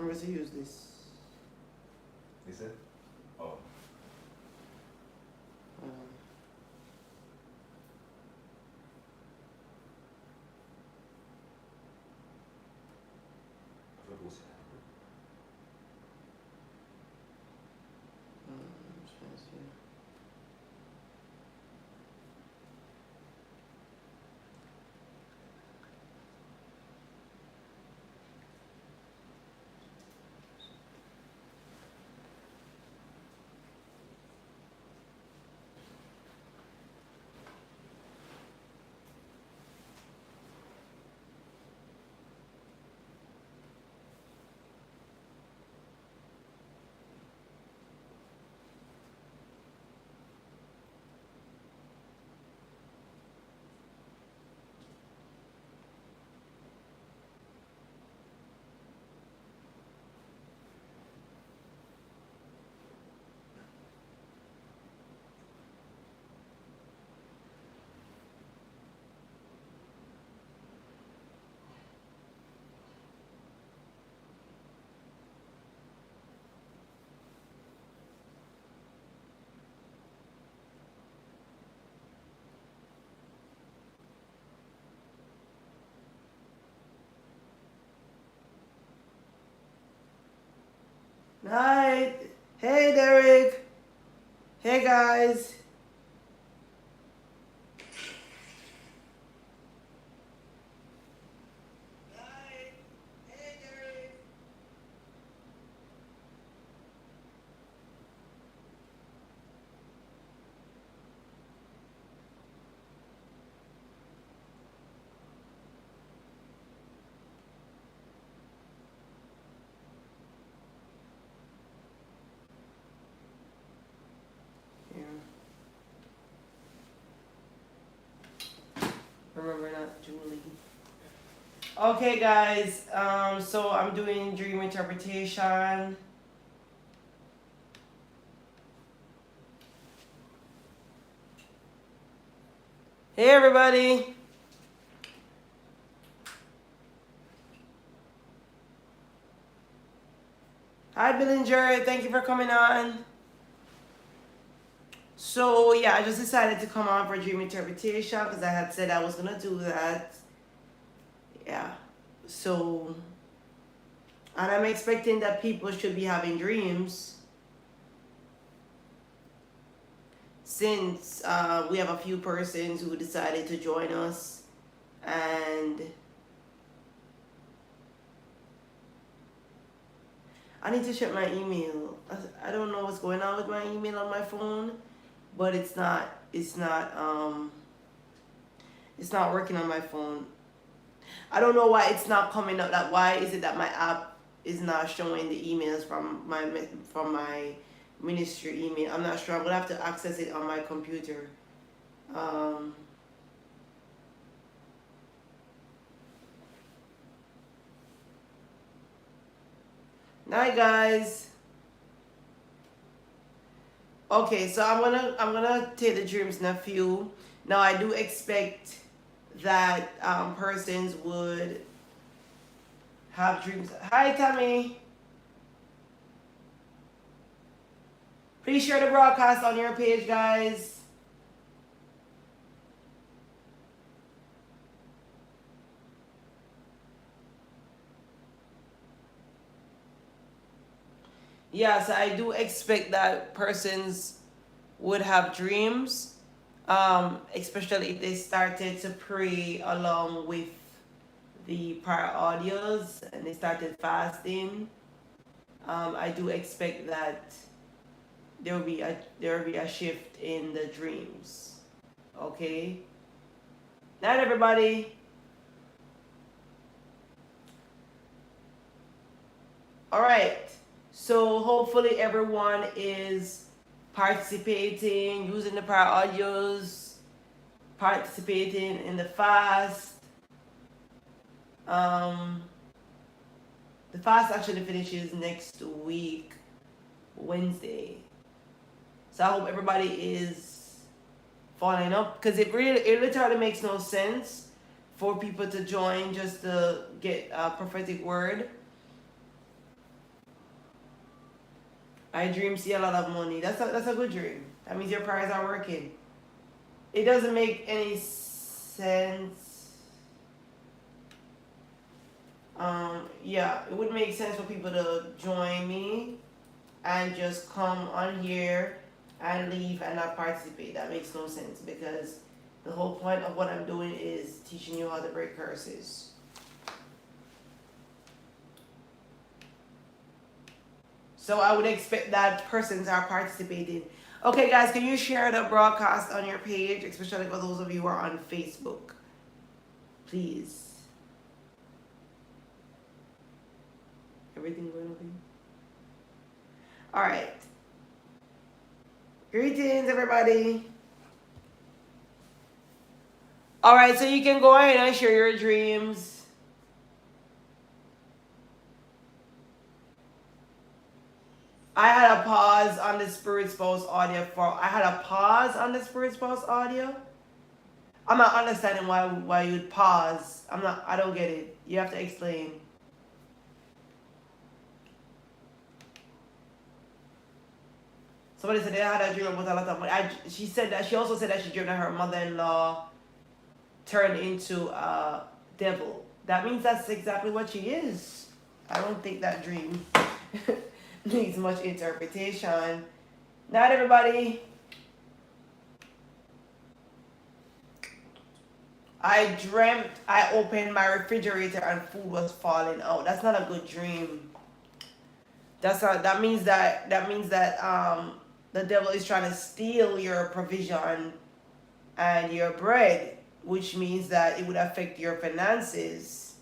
Remember to use this. Is it? Oh. Um, I forgot what's it. I'm trying to see. Night. Hey, Derek. Hey, guys. Night. Hey, Derek. Yeah. Remember, not Julie. Okay, guys. So I'm doing dream interpretation. Hey, everybody. Hi, Billinger. Thank you for coming on. So yeah, I just decided to come on for dream interpretation because I had said I was gonna do that. Yeah. So, and I'm expecting that people should be having dreams since we have a few persons who decided to join us, and I need to check my email. I don't know what's going on with my email on my phone, but it's not working on my phone. I don't know why it's not coming up. That why is it that my app is not showing the emails from my ministry email? I'm not sure. I'm gonna have to access it on my computer. Um, Night, guys. Okay, so I'm gonna take the dreams nephew. Now I do expect that persons would have dreams. Hi, Tammy. Please share the broadcast on your page, guys. Yes, I do expect that persons would have dreams, especially if they started to pray along with the prior audios and they started fasting. I do expect that there will be a shift in the dreams. Okay. Night, everybody. All right. So hopefully everyone is participating, using the prior audios, participating in the fast. The fast actually finishes next week, Wednesday. So I hope everybody is following up because it literally makes no sense for people to join just to get a prophetic word. I dream see a lot of money. That's a good dream. That means your prayers are working. It doesn't make any sense. Yeah, it would make sense for people to join me and just come on here and leave and not participate. That makes no sense because the whole point of what I'm doing is teaching you how to break curses. So I would expect that persons are participating. Okay, guys, can you share the broadcast on your page, especially for those of you who are on Facebook? Please. Everything going okay? All right. Greetings, everybody. All right, so you can go ahead and share your dreams. I had a pause on the Spirit Spouse audio I'm not understanding why you'd pause. I don't get it. You have to explain. Somebody said they had a dream about a lot of money. She also said that she dreamed that her mother-in-law turned into a devil. That means that's exactly what she is. I don't think that dream needs much interpretation. Not everybody. I dreamt I opened my refrigerator and food was falling out. That's not a good dream. That means that the devil is trying to steal your provision and your bread, which means that it would affect your finances.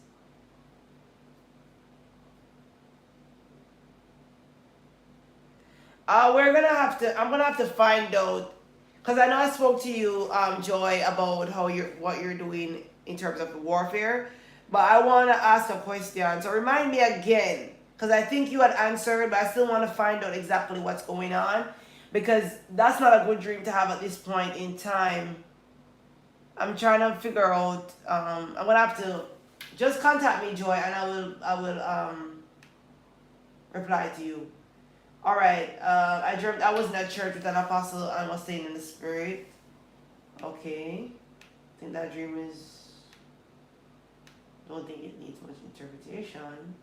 I'm gonna have to find out, because I know I spoke to you, Joy, about what you're doing in terms of warfare, but I want to ask a question. So remind me again, because I think you had answered, but I still want to find out exactly what's going on, because that's not a good dream to have at this point in time. I'm trying to figure out. I'm gonna have to just contact me, Joy, and I will reply to you. All right. I dreamt I was in a church with an apostle and was staying in the spirit. Okay. I think that dream is. Don't think it needs much interpretation.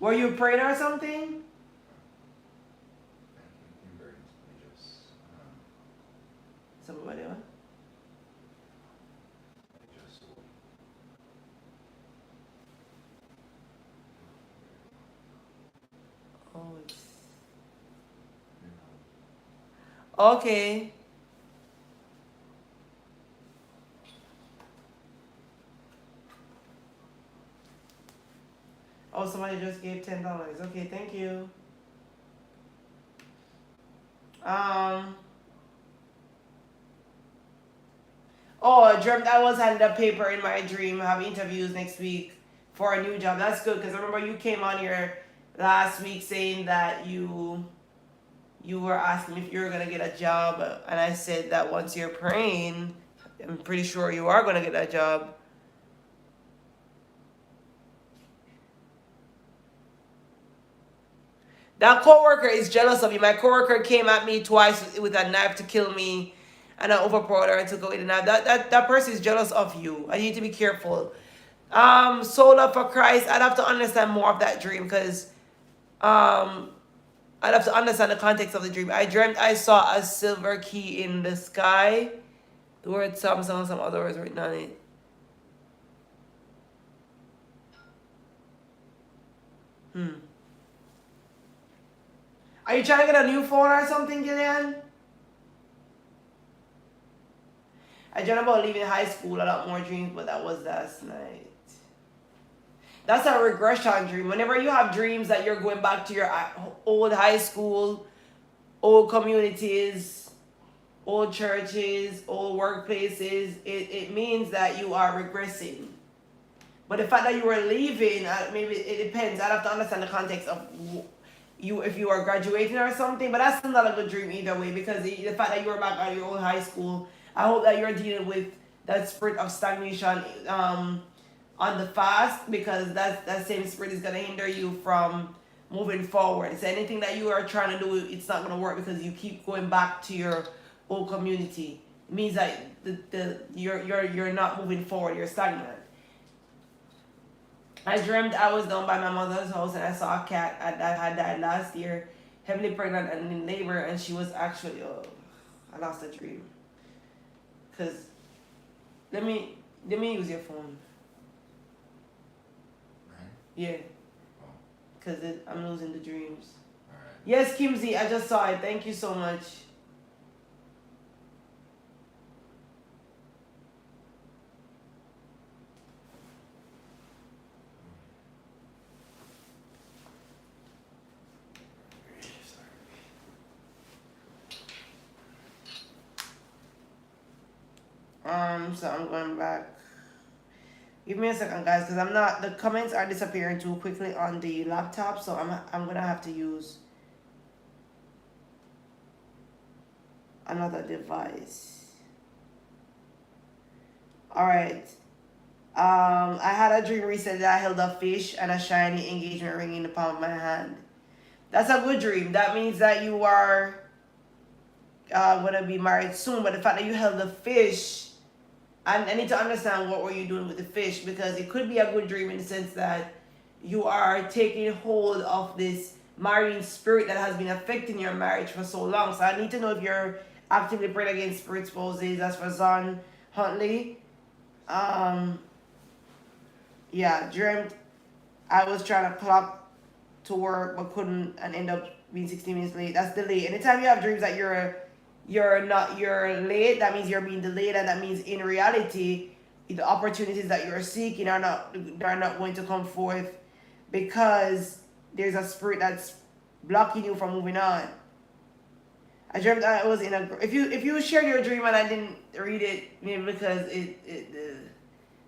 Were you praying or something? Somebody what? Oh, it's okay. Oh, somebody just gave $10. Okay, thank you. Oh, I dreamt I was handed a paper in my dream. I have interviews next week for a new job. That's good because I remember you came on here last week saying that you were asking if you were gonna get a job, and I said that once you're praying, I'm pretty sure you are gonna get a job. That coworker is jealous of you. My coworker came at me twice with a knife to kill me, and I overpowered her and took away the knife. That person is jealous of you. I need to be careful. Soul Up for Christ. I'd have to understand more of that dream because I'd have to understand the context of the dream. I dreamt I saw a silver key in the sky. The word Samsung and some other words written on it. Are you trying to get a new phone or something, Gillian? I dreamt about leaving high school, a lot more dreams, but that was last night. That's a regression dream. Whenever you have dreams that you're going back to your old high school, old communities, old churches, old workplaces, it means that you are regressing. But the fact that you were leaving, maybe it depends. I'd have to understand the context of if you are graduating or something, but that's not a good dream either way because the fact that you were back at your old high school, I hope that you're dealing with that spirit of stagnation on the fast because that same spirit is going to hinder you from moving forward. So anything that you are trying to do, it's not going to work because you keep going back to your old community. It means that you're not moving forward. You're stagnant. I dreamt I was down by my mother's house and I saw a cat that had died last year, heavily pregnant and in labor, and she was actually, oh, I lost a dream. Cause let me use your phone. Right? Yeah. Oh, Cause I'm losing the dreams. alright. Yes, Kimsey, I just saw it. Thank you so much. So I'm going back. Give me a second, guys, because I'm not. The comments are disappearing too quickly on the laptop, so I'm gonna have to use another device. All right. I had a dream recently that I held a fish and a shiny engagement ring in the palm of my hand. That's a good dream. That means that you are gonna be married soon. But the fact that you held the fish, I need to understand what were you doing with the fish, because it could be a good dream in the sense that you are taking hold of this marine spirit that has been affecting your marriage for so long. So I need to know if you're actively praying against spirit spouses. That's for Zon Huntley. Yeah, dreamt I was trying to clock to work but couldn't and end up being 16 minutes late. That's delay. Anytime you have dreams that you're late, that means you're being delayed, and that means in reality the opportunities that you're seeking are not going to come forth because there's a spirit that's blocking you from moving on. I dreamt that I was in a. If you shared your dream and I didn't read it, maybe because the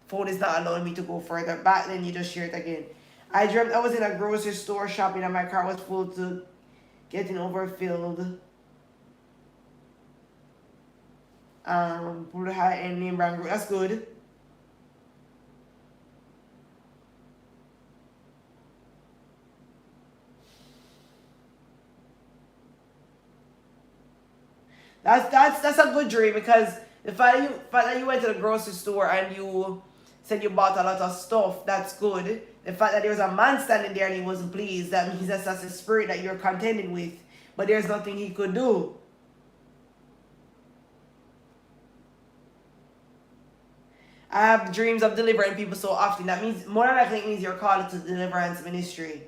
phone is not allowing me to go further back, then you just share it again. I dreamt I was in a grocery store shopping and my car was full to getting overfilled. Pull high and name brand group. That's good. That's a good dream, because the fact that you went to the grocery store and you said you bought a lot of stuff, that's good. The fact that there was a man standing there and he wasn't pleased, that means that's a spirit that you're contending with, but there's nothing he could do. I have dreams of delivering people so often. That means, more than likely, it means you're called to deliverance ministry.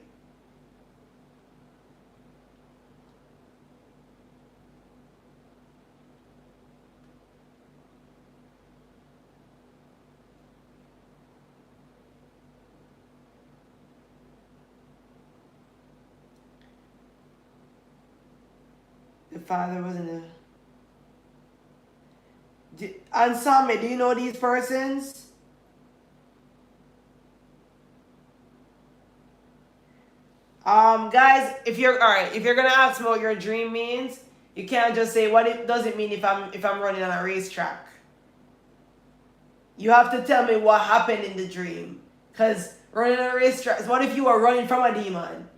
The father was in the. And Sammy, do you know these persons? Guys, if you're gonna ask me what your dream means, you can't just say what it does it mean if I'm running on a racetrack. You have to tell me what happened in the dream. Cause running on a racetrack. What if you were running from a demon?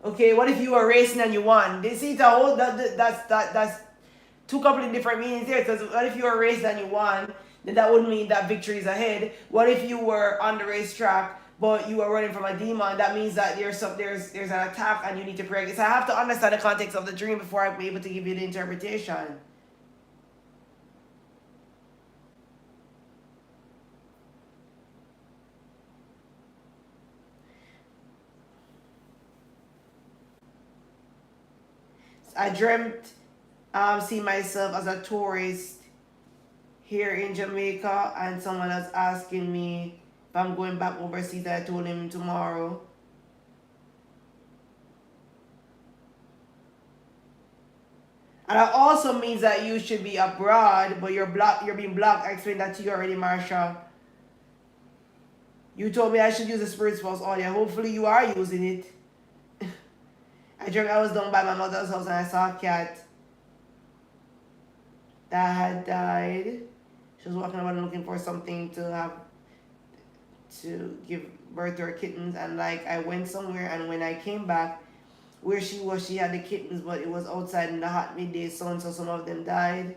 Okay, what if you were racing and you won? They see that's two completely different meanings there. Because what if you were racing and you won? Then that would mean that victory is ahead. What if you were on the racetrack but you were running from a demon? That means that there's an attack and you need to pray. So I have to understand the context of the dream before I'm able to give you the interpretation. I dreamt see myself as a tourist here in Jamaica, and someone was asking me if I'm going back overseas. I told him tomorrow. And that also means that you should be abroad, but you're being blocked. I explained that to you already, Marsha. You told me I should use the spirit spouse audio. Hopefully you are using it. I dreamt I was down by my mother's house and I saw a cat that had died. She was walking around looking for something to give birth to her kittens, and like I went somewhere, and when I came back, where she had the kittens, but it was outside in the hot midday sun, so some of them died.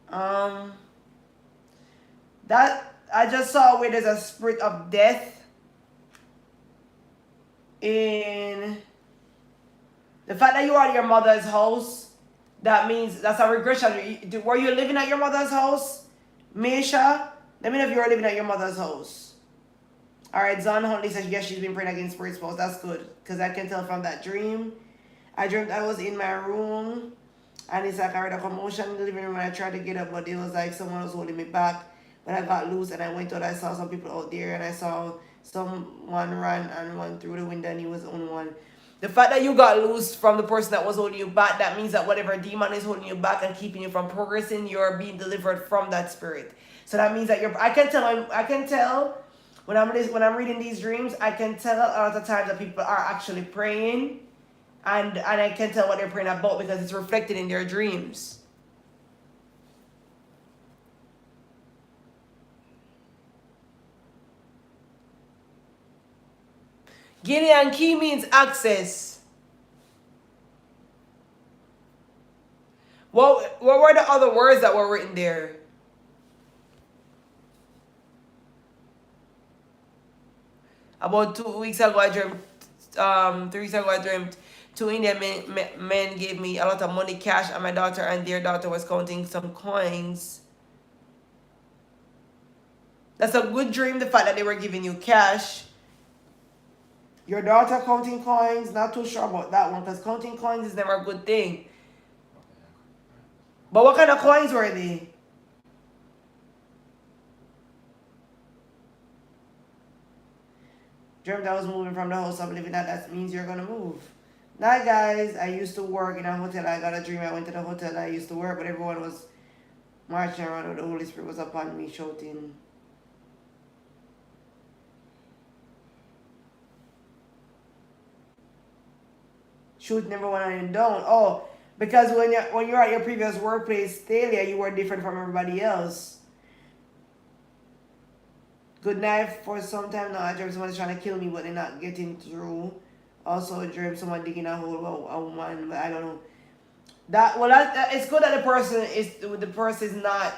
Um, that I just saw where there's a spirit of death in the fact that you are at your mother's house. That means that's a regression. Were you living at your mother's house, Misha? Let me know if you were living at your mother's house. All right, Zon Huntley says yes, she's been praying against spirit spouse. That's good because I can tell from that dream. I dreamt I was in my room. And it's like I heard a commotion in the living room and I tried to get up, but it was like someone was holding me back. But I got loose and I went out. I saw some people out there and I saw someone run and went through the window and he was the only one. The fact that you got loose from the person that was holding you back, that means that whatever demon is holding you back and keeping you from progressing, you're being delivered from that spirit. So that means that I can tell when I'm reading these dreams, I can tell a lot of times that people are actually praying. And I can tell what they're praying about because it's reflected in their dreams. Gideon key means access. What were the other words that were written there? About 2 weeks ago, I dreamt. 3 weeks ago, I dreamt. 2 Indian men gave me a lot of money, cash, and my daughter and their daughter was counting some coins. That's a good dream, the fact that they were giving you cash. Your daughter counting coins, not too sure about that one, because counting coins is never a good thing. But what kind of coins were they? Dreamt I was moving from the house I'm living at. That means you're going to move. Night, guys. I used to work in a hotel. I got a dream. I went to the hotel I used to work, but everyone was marching around and the Holy Spirit was upon me shouting. Shooting everyone down. Oh, because when you're at your previous workplace, Thalia, you were different from everybody else. Good night for some time now. I dreamt someone's trying to kill me, but they're not getting through. Also, I dreamt someone digging a hole for a woman, but I don't know. That it's good that the person is not.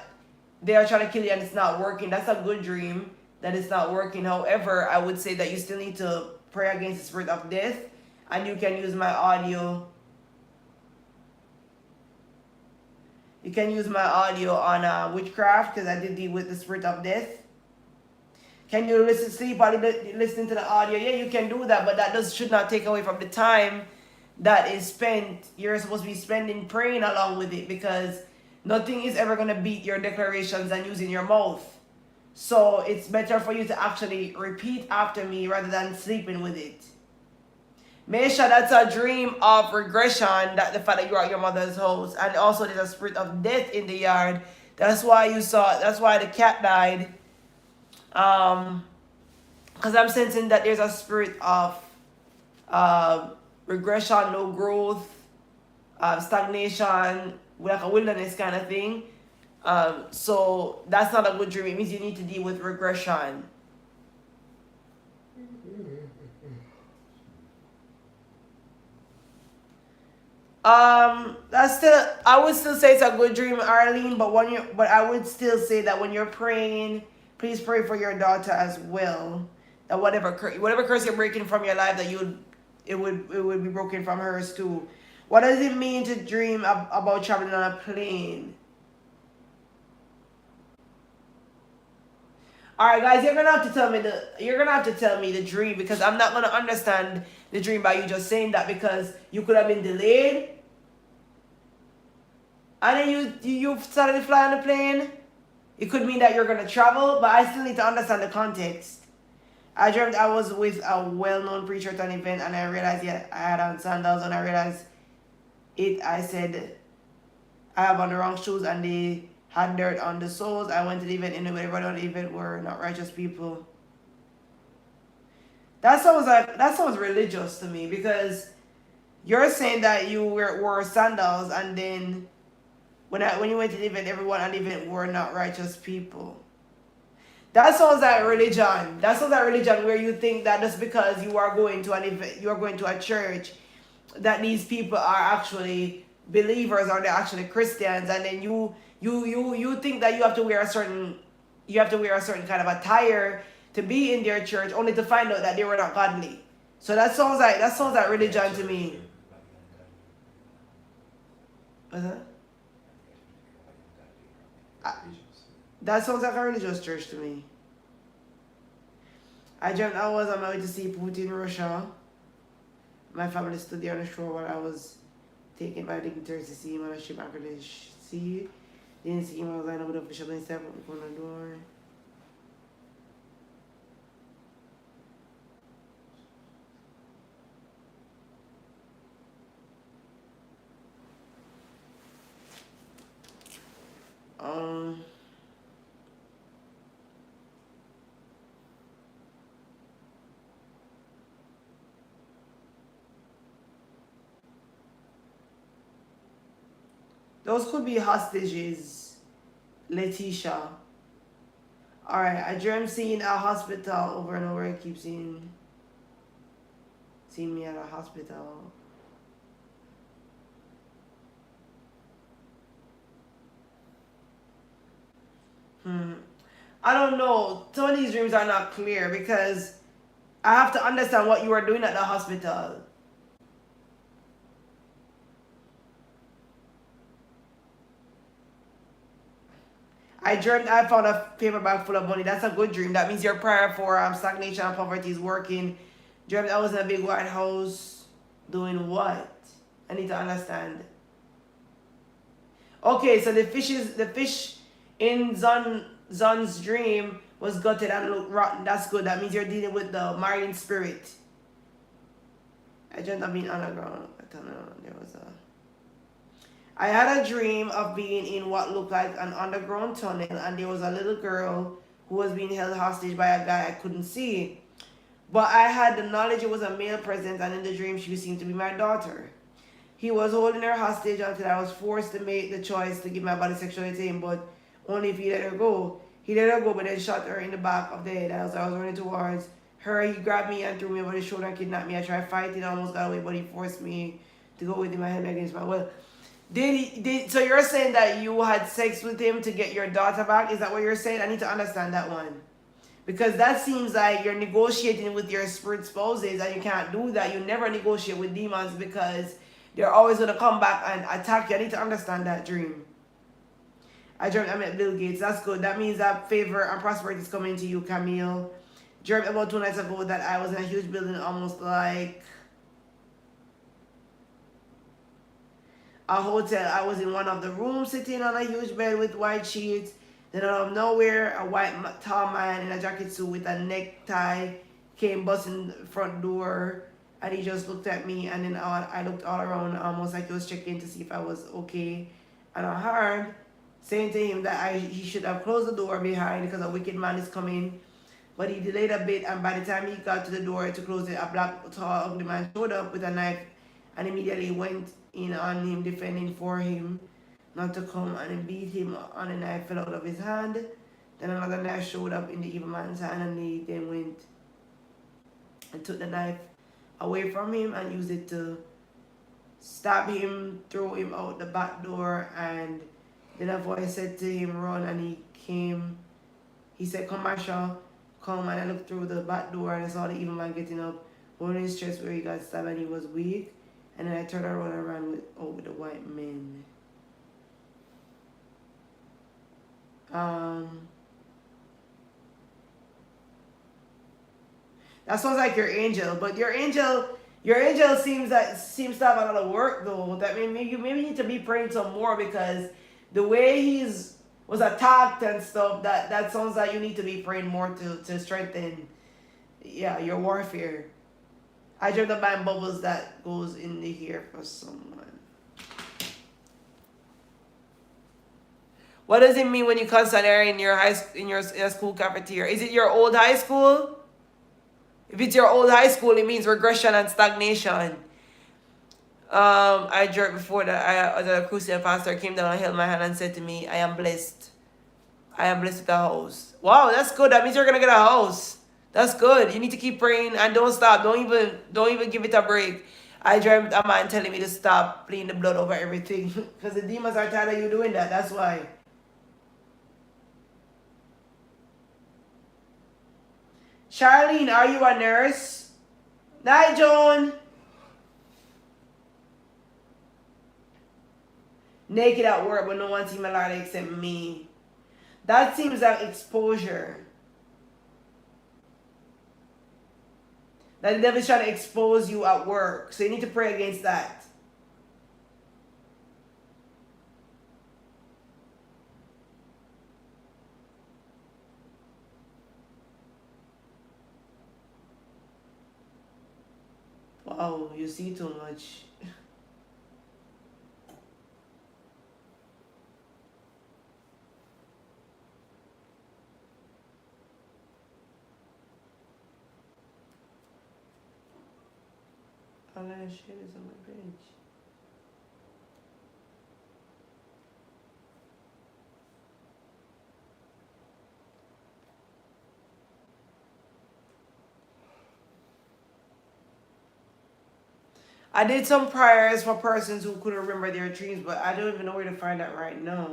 They are trying to kill you and it's not working. That's a good dream that it's not working. However, I would say that you still need to pray against the spirit of death, and you can use my audio. You can use my audio on witchcraft because I did deal with the spirit of death. Can you sleep while listening to the audio? Yeah, you can do that, but that should not take away from the time that is spent. You're supposed to be spending praying along with it because nothing is ever going to beat your declarations and using your mouth. So it's better for you to actually repeat after me rather than sleeping with it. Mesha, that's a dream of regression, that the fact that you're at your mother's house, and also there's a spirit of death in the yard. That's why the cat died. Because I'm sensing that there's a spirit of regression, no growth, stagnation, like a wilderness kind of thing. So that's not a good dream. It means you need to deal with regression. I would still say it's a good dream, Arlene, but I would still say that when you're praying, please pray for your daughter as well. That whatever curse you're breaking from your life, that it would be broken from hers too. What does it mean to dream about traveling on a plane? All right, guys, you're gonna have to tell me the dream because I'm not gonna understand the dream by you just saying that because you could have been delayed, and then you started to fly on the plane. It could mean that you're gonna travel, but I still need to understand the context. I dreamt I was with a well-known preacher at an event, and I realized I had on sandals, and I realized I said I have on the wrong shoes, and they had dirt on the soles. I went to the event, and everybody on the event were not righteous people. That sounds religious to me because You're saying that you wore sandals, and then when you went to the event, everyone at the event were not righteous people. That sounds like religion. That sounds like religion where you think that just because you are going to an event, you are going to a church, that these people are actually believers or they're actually Christians, and then you think that you have to wear a certain kind of attire to be in their church, only to find out that they were not godly. So that sounds like religion to me. What's that? That sounds like a religious church to me. I dreamt I was on my way to see Putin in Russia. My family stood there on the shore while I was taken by dignitaries to see him on a ship anchored in the sea. Didn't see him, I was lined up with officials and step on the door. Um, those could be hostages, Letitia. Alright, I dream seeing a hospital over and over. I keep seeing me at a hospital. I don't know. Some of these dreams are not clear because I have to understand what you were doing at the hospital. I dreamt I found a paper bag full of money. That's a good dream. That means your prayer for stagnation and poverty is working. Dreamt I was in a big white house doing what? I need to understand. Okay, so the fish in Zon's dream was gutted and looked rotten. That's good. That means you're dealing with the marine spirit. I dreamt of being underground. I don't know. I had a dream of being in what looked like an underground tunnel, and there was a little girl who was being held hostage by a guy I couldn't see. But I had the knowledge it was a male presence, and in the dream she seemed to be my daughter. He was holding her hostage until I was forced to make the choice to give my body sexuality to him, but only if he let her go. He let her go, but then shot her in the back of the head. As I was running towards her, he grabbed me and threw me over the shoulder and kidnapped me. I tried fighting, almost got away, but he forced me to go with him. I held me against my will. So you're saying that you had sex with him to get your daughter back? Is that what you're saying? I need to understand that one. Because that seems like you're negotiating with your spirit spouses, and you can't do that. You never negotiate with demons because they're always going to come back and attack you. I need to understand that dream. I dreamt I met Bill Gates. That's good. That means that favor and prosperity is coming to you, Camille. Dreamt about 2 nights ago that I was in a huge building, almost like a hotel. I was in one of the rooms sitting on a huge bed with white sheets. Then out of nowhere, a white tall man in a jacket suit with a necktie came busting the front door, and he just looked at me, and then I looked all around almost like he was checking to see if I was okay. And I heard saying to him that he should have closed the door behind because a wicked man is coming. But he delayed a bit, and by the time he got to the door to close it, a black tall ugly man showed up with a knife and immediately went in on him, defending for him not to come, and beat him, and the knife fell out of his hand. Then another knife showed up in the evil man's hand, and he then went and took the knife away from him and used it to stab him, throw him out the back door. And then a voice said to him, run, and he came. He said, come, Marsha, come. And I looked through the back door and I saw the evil man getting up, holding his chest where he got stabbed, and he was weak. And then I turned around and ran with the white men. That sounds like your angel, but your angel seems to have a lot of work though. That maybe you need to be praying some more, because the way was attacked and stuff, that sounds like you need to be praying more to strengthen, your warfare. I dreamt of buying bubbles that goes in the hair for someone. What does it mean when you constant air in your school cafeteria? Is it your old high school? If it's your old high school, it means regression and stagnation. I dreamt before that a Christian pastor came down and held my hand and said to me, I am blessed. I am blessed with a house. Wow, that's good. That means you're gonna get a house. That's good. You need to keep praying and don't stop. Don't even give it a break. I dreamt a man telling me to stop playing the blood over everything. Because the demons are tired of you doing that. That's why. Charlene, are you a nurse? Night, Joan. Naked at work, but no one sees my Lord except me. That seems like exposure. That the devil is trying to expose you at work. So you need to pray against that. Wow, you see too much. All that shit is on my page. I did some prayers for persons who couldn't remember their dreams, but I don't even know where to find that right now.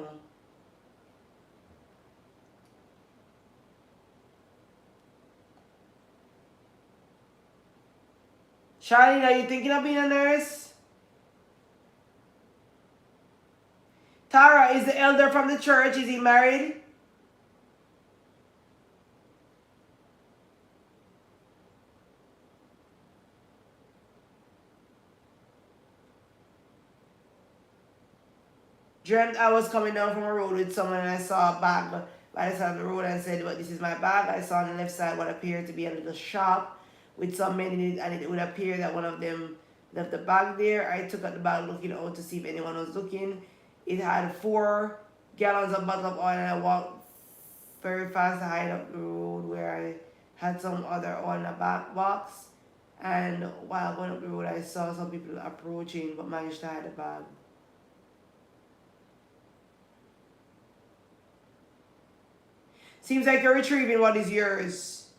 Charlene, are you thinking of being a nurse? Tara, is the elder from the church? Is he married? Dreamt I was coming down from a road with someone and I saw a bag by the side of the road and said, "But this is my bag." I saw on the left side what appeared to be a little shop with some men in it, and it would appear that one of them left the bag there. I took out the bag looking out to see if anyone was looking. It had 4 gallons of bottle of oil, and I walked very fast to hide up the road where I had some other oil in a back box. And while going up the road, I saw some people approaching, but managed to hide the bag. Seems like you're retrieving what is yours,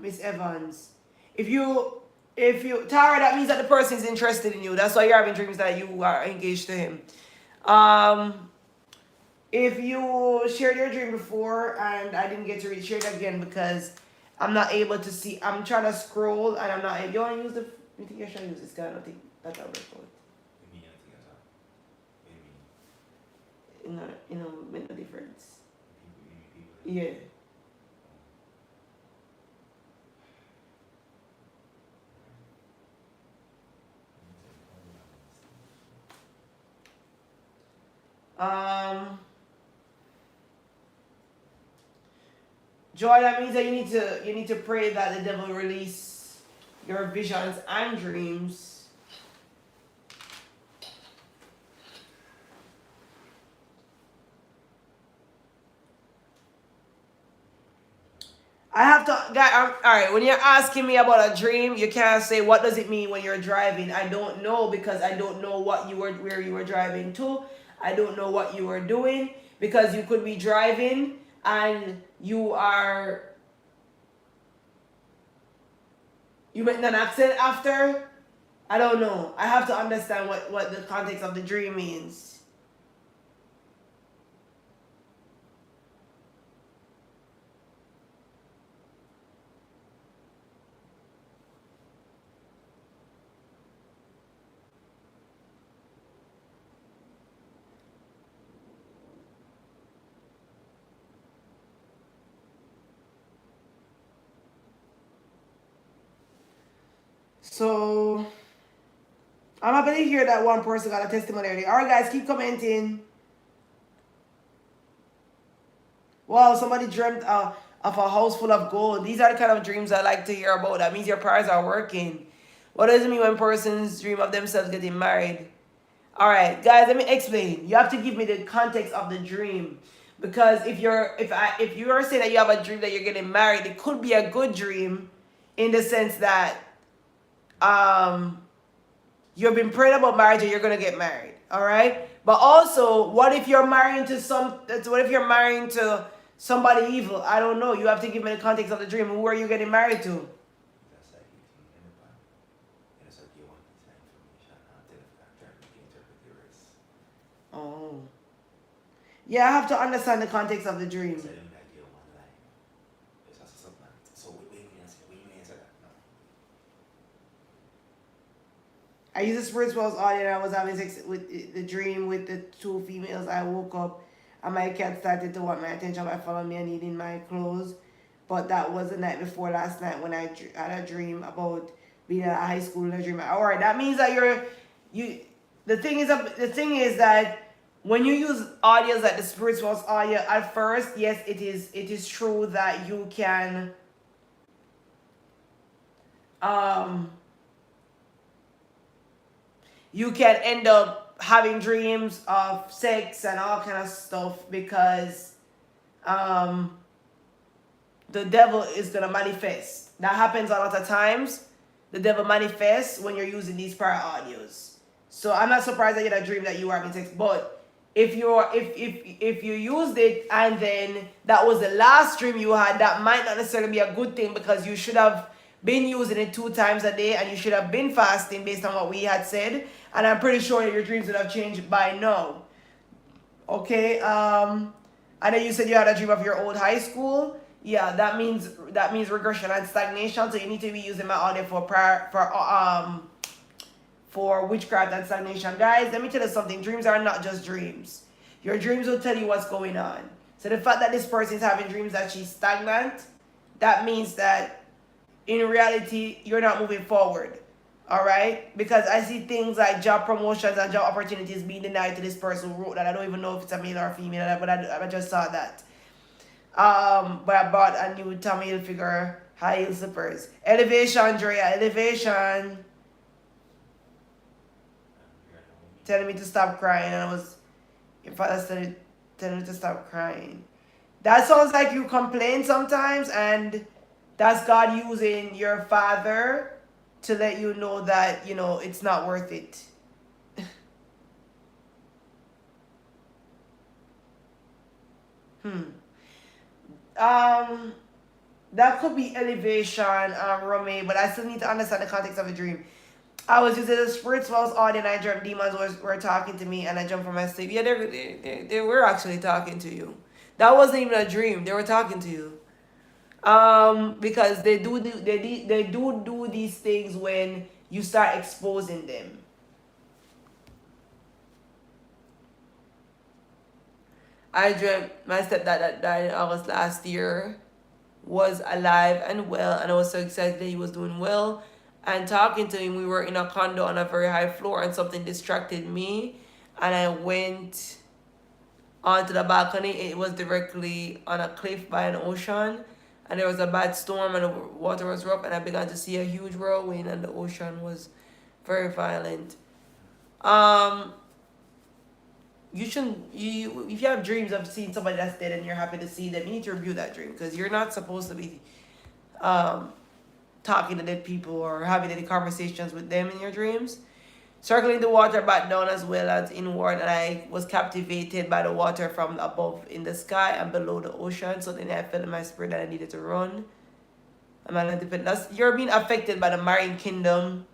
Miss Evans. If you, Tara, that means that the person is interested in you. That's why you're having dreams that you are engaged to him. If you shared your dream before and I didn't get to share it again because I'm not able to see, I'm trying to scroll and I'm not able. You want to use the, you think I should use this guy? I don't think that's how we're going. Make no difference. Yeah. Joy, that means that you need to pray that the devil release your visions and dreams. I have to, all right, when you're asking me about a dream, you can't say, what does it mean when you're driving? I don't know because I don't know where you were driving to. I don't know what you were doing because you could be driving and you met in an accident after. I don't know. I have to understand what the context of the dream means. So I'm happy to hear that one person got a testimony already. All right, guys, keep commenting. Wow, somebody dreamt of a house full of gold. These are the kind of dreams I like to hear about. That means your prayers are working. What does it mean when persons dream of themselves getting married? All right, guys, let me explain. You have to give me the context of the dream. Because if you're saying that you have a dream that you're getting married, it could be a good dream in the sense that You've been praying about marriage and you're gonna get married. All right. But also, what if you're marrying to what if you're marrying to somebody evil? I don't know. You have to give me the context of the dream. Who are you getting married to? That's like it in the Bible. And it's like you want this information until you interpret the rest. Oh. Yeah, I have to understand the context of the dream. So I don't like you one line. It's just something. So we answer that. No. I used the spirit was on and I was having sex with the dream with the two females. I woke up and my cat started to want my attention by following me and eating my clothes. But that was the night before last night when I had a dream about being at high school in a dream. All right, that means that you. The thing is that when you use audios like the spirits was audio at first, yes, it is true that you can you can end up having dreams of sex and all kind of stuff because the devil is gonna manifest. That happens a lot of times. The devil manifests when you're using these prior audios. So I'm not surprised that you had a dream that you were having sex. But if you used it and then that was the last dream you had, that might not necessarily be a good thing because you should have been using it 2 times a day and you should have been fasting based on what we had said. And I'm pretty sure that your dreams would have changed by now. Okay. And then you said you had a dream of your old high school. Yeah, that means regression and stagnation. So you need to be using my audio for witchcraft and stagnation. Guys, let me tell you something. Dreams are not just dreams. Your dreams will tell you what's going on. So the fact that this person is having dreams that she's stagnant, that means that in reality you're not moving forward. All right, because I see things like job promotions and job opportunities being denied to this person who wrote that. I don't even know if it's a male or a female, but I just saw that. But I bought a new Tommy Hilfiger high heel slippers. Elevation, Drea, elevation. Telling me to stop crying, and your father started telling me to stop crying. That sounds like you complain sometimes, and that's God using your father to let you know that, it's not worth it. That could be elevation, Romy, but I still need to understand the context of the dream. I was using the spirits while I was on and I dreamt demons were talking to me and I jumped from my sleep. Yeah, they were actually talking to you. That wasn't even a dream. They were talking to you. Because they do these things when you start exposing them. I dreamt my stepdad that died in August last year was alive and well, and I was so excited that he was doing well. And talking to him, we were in a condo on a very high floor, and something distracted me, and I went onto the balcony. It was directly on a cliff by an ocean, and there was a bad storm, and the water was rough, and I began to see a huge whirlwind, and the ocean was very violent. You shouldn't. If you have dreams of seeing somebody that's dead and you're happy to see them, you need to review that dream because you're not supposed to be talking to dead people or having any conversations with them in your dreams. Circling the water back down as well as inward, and I was captivated by the water from above in the sky and below the ocean. So then I felt in my spirit that I needed to run. You're being affected by the marine kingdom,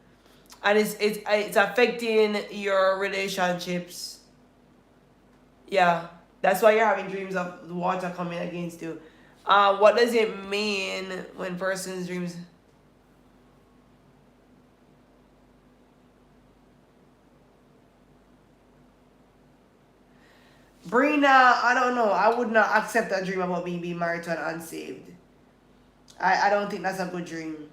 and it's affecting your relationships. Yeah, that's why you're having dreams of the water coming against you. What does it mean when person's dreams? Brina, I don't know. I would not accept a dream about me being married to an unsaved. I don't think that's a good dream.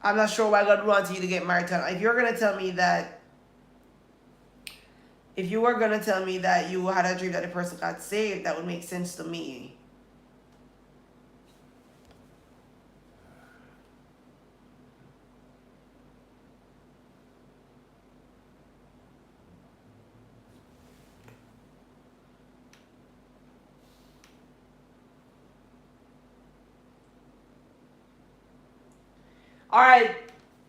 I'm not sure why God wants you to get married to an. If you were gonna tell me that you had a dream that the person got saved, that would make sense to me. Alright,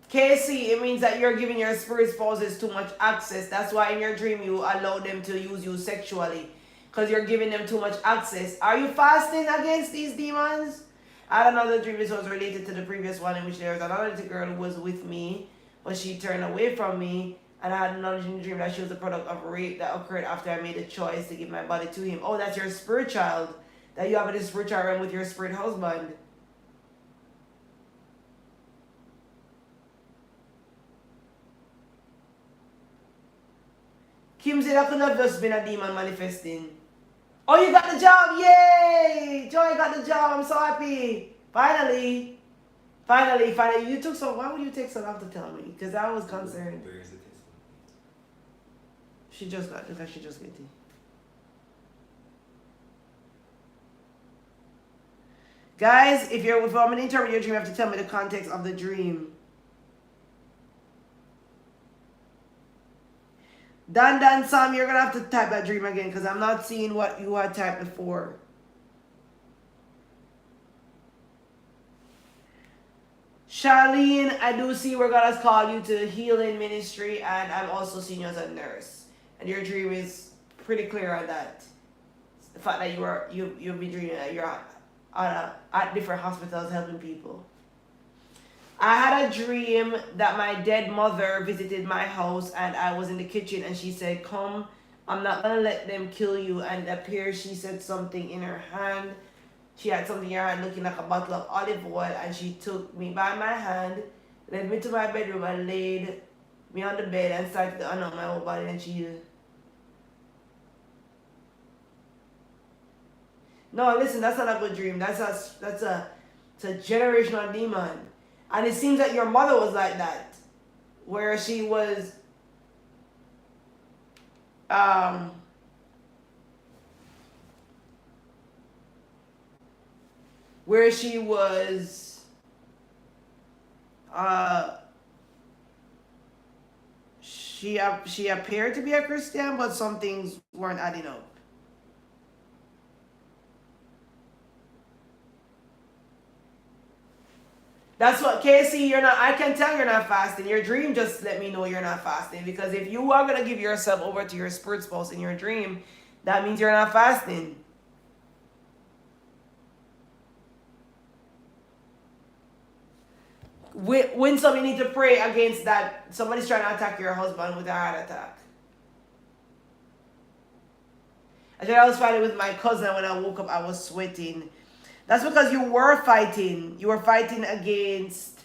Casey, it means that you're giving your spirit spouses too much access. That's why in your dream you allow them to use you sexually. Because you're giving them too much access. Are you fasting against these demons? I had another dream. This was related to the previous one, in which there was another little girl who was with me, but she turned away from me. And I had another dream that she was a product of rape that occurred after I made a choice to give my body to him. Oh, that's your spirit child that you have in the spiritual realm with your spirit husband. Kim said that could have just been a demon manifesting. Oh, you got the job! Yay! Joy got the job. I'm so happy. Finally. Finally. You took so. Why would you take so long to tell me? Because I was concerned. Where is the testimony? She just got it. Guys, if I'm going to interpret your dream, you have to tell me the context of the dream. Dan Sam, you're gonna have to type that dream again because I'm not seeing what you had typed before. Charlene, I do see where God has called you to healing ministry, and I'm also seeing you as a nurse. And your dream is pretty clear on that. The fact that you've been dreaming that you're at different hospitals helping people. I had a dream that my dead mother visited my house and I was in the kitchen and she said, "Come, I'm not gonna let them kill you." And it appears she said something in her hand. She had something in her hand looking like a bottle of olive oil, and she took me by my hand, led me to my bedroom and laid me on the bed and started to anoint my whole body, and she... No, listen, that's not a good dream. It's a generational demon. And it seems that your mother was like that, where she was, she appeared to be a Christian, but some things weren't adding up. That's what, Casey, I can tell you're not fasting. Your dream just let me know you're not fasting. Because if you are going to give yourself over to your spirit spouse in your dream, that means you're not fasting. When somebody need to pray against that, somebody's trying to attack your husband with a heart attack. I was fighting with my cousin. When I woke up, I was sweating. That's because you were fighting. You were fighting against,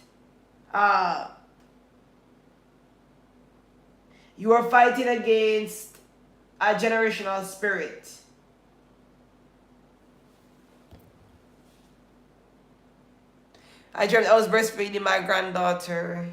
you were fighting against a generational spirit. I dreamt I was breastfeeding my granddaughter.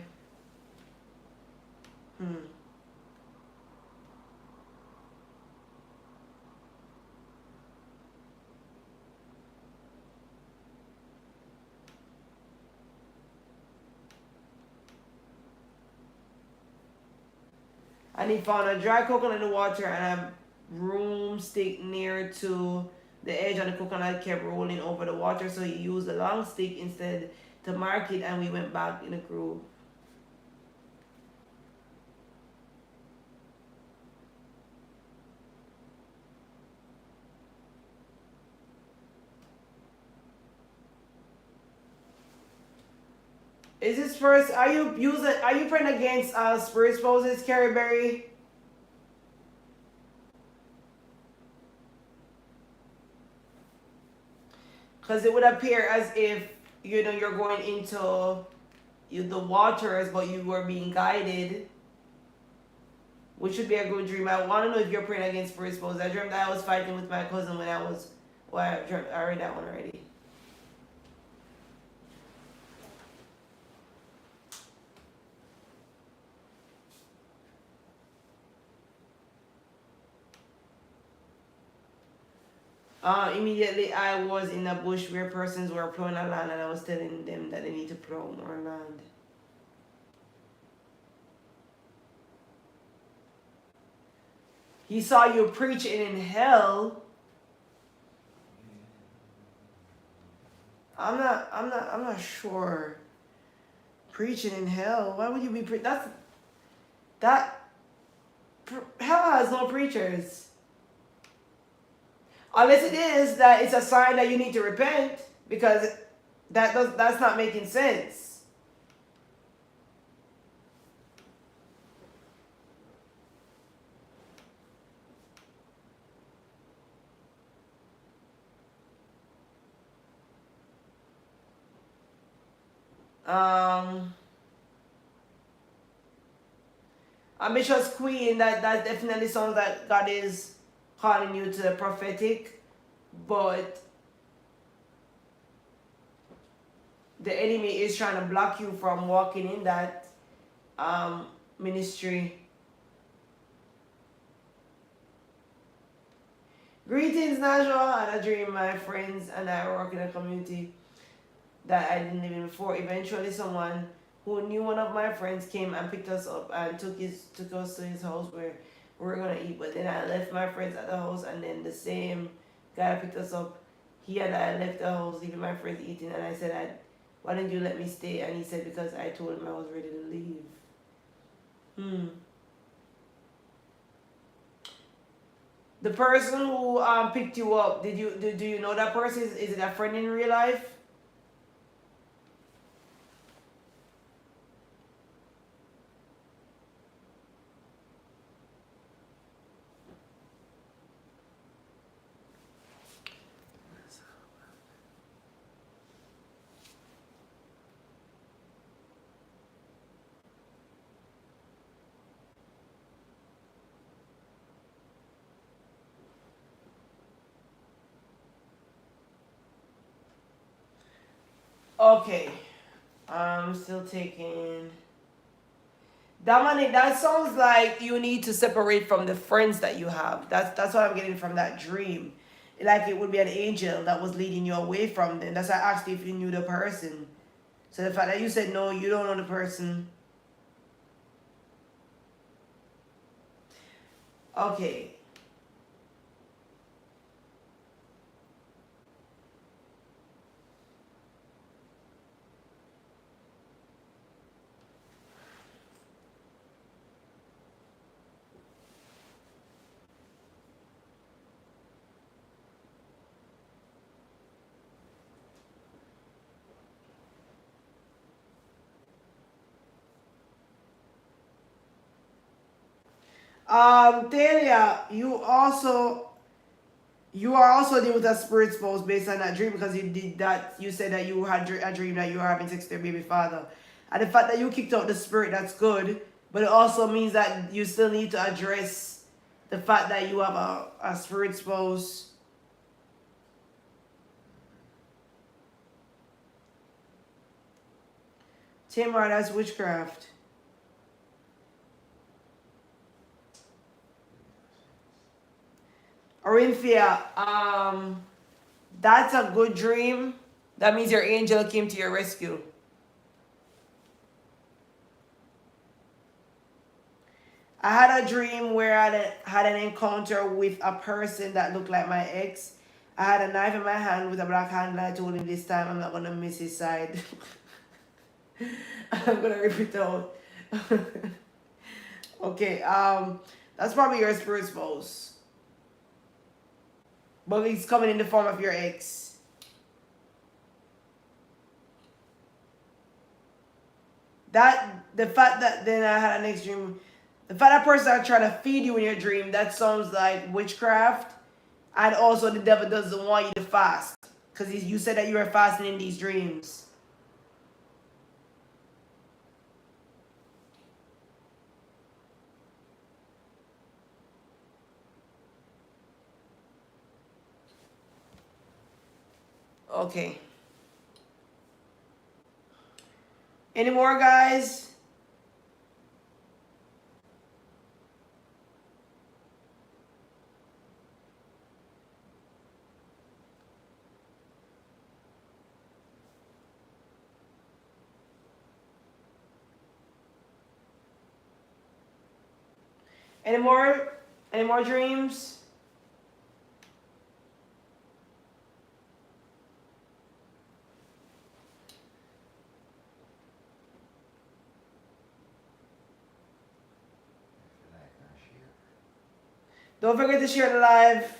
And he found a dry coconut in the water and a broomstick near to the edge, and the coconut kept rolling over the water, so he used a long stick instead to mark it, and we went back in the groove. Is this first? Are you praying against spirit spouses, Carrie Berry? Because it would appear as if you're going into the waters, but you were being guided, which should be a good dream. I want to know if you're praying against spirit spouses. I dreamt that I was fighting with my cousin when I was. Well, I read that one already. Immediately I was in a bush where persons were plowing a land, and I was telling them that they need to plow more land. He saw you preaching in hell. I'm not sure. Preaching in hell. Why would you be that hell has no preachers. Unless it is that it's a sign that you need to repent, because that's not making sense. Ambitious Queen, that definitely sounds like God is calling you to the prophetic, but the enemy is trying to block you from walking in that ministry. Greetings, Najwa. I had a dream my friends and I work in a community that I didn't live in before. Eventually, someone who knew one of my friends came and picked us up and took us to his house where we were gonna eat. But then I left my friends at the house, and then the same guy picked us up. He and I left the house, leaving my friends eating. And I said, "Why didn't you let me stay?" And he said, "Because I told him I was ready to leave." The person who picked you up, do you know that person? Is it a friend in real life? Okay. I'm still taking. Dominic, that sounds like you need to separate from the friends that you have. That's what I'm getting from that dream. Like it would be an angel that was leading you away from them. That's why I asked you if you knew the person. So the fact that you said no, you don't know the person. Okay. Talia, you are also dealing with a spirit spouse based on that dream, because you did that. You said that you had a dream that you were having sex with your baby father, and the fact that you kicked out the spirit, that's good. But it also means that you still need to address the fact that you have a spirit spouse. Tamar, that's witchcraft. Orinthia, that's a good dream. That means your angel came to your rescue. I had a dream where I had an encounter with a person that looked like my ex. I had a knife in my hand with a black handle. I told him this time I'm not gonna miss his side. I'm gonna rip it out. Okay, that's probably your spirit spouse. But it's coming in the form of your ex. The fact that then I had a next dream, the fact that person are trying to feed you in your dream, that sounds like witchcraft. And also the devil doesn't want you to fast, because you said that you were fasting in these dreams. Okay. Any more, guys? Any more? Any more dreams? Don't forget to share the live.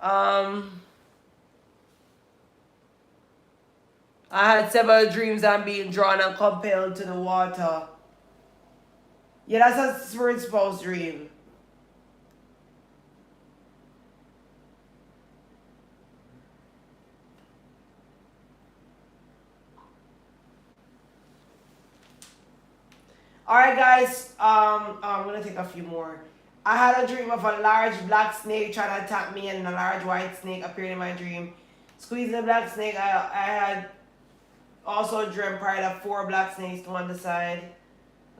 Um, I had several dreams I'm being drawn and compelled to the water. Yeah, that's a spirit spouse dream. Alright guys, I'm gonna take a few more. I had a dream of a large black snake trying to attack me and a large white snake appeared in my dream. Squeezing the black snake, I had also dreamt prior to 4 black snakes to one side.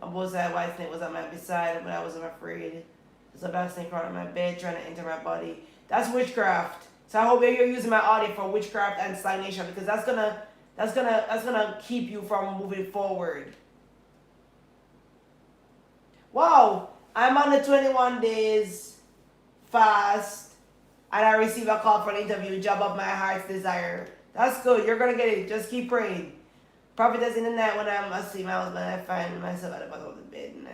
On both sides, white snake was on my beside, but I wasn't afraid. There's a black snake crawling on my bed trying to enter my body. That's witchcraft. So I hope you're using my audio for witchcraft and stagnation because that's gonna keep you from moving forward. Wow, I'm on the 21 days fast and I receive a call for an interview, job of my heart's desire. That's good. You're gonna get it. Just keep praying. Prophetess, in the night when I'm asleep, my husband, I find myself at the bottom of the bed and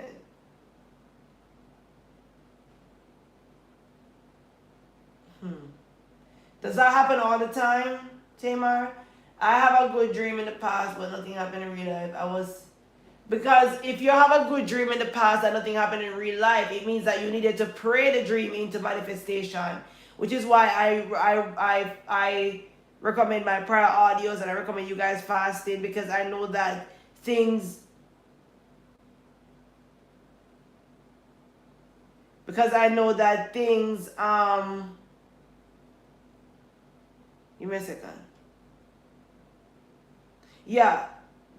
Does that happen all the time, Tamar? I have a good dream in the past, but nothing happened in real life. Because if you have a good dream in the past and nothing happened in real life, it means that you needed to pray the dream into manifestation, which is why I recommend my prayer audios and I recommend you guys fasting because I know that things give me a second. Yeah.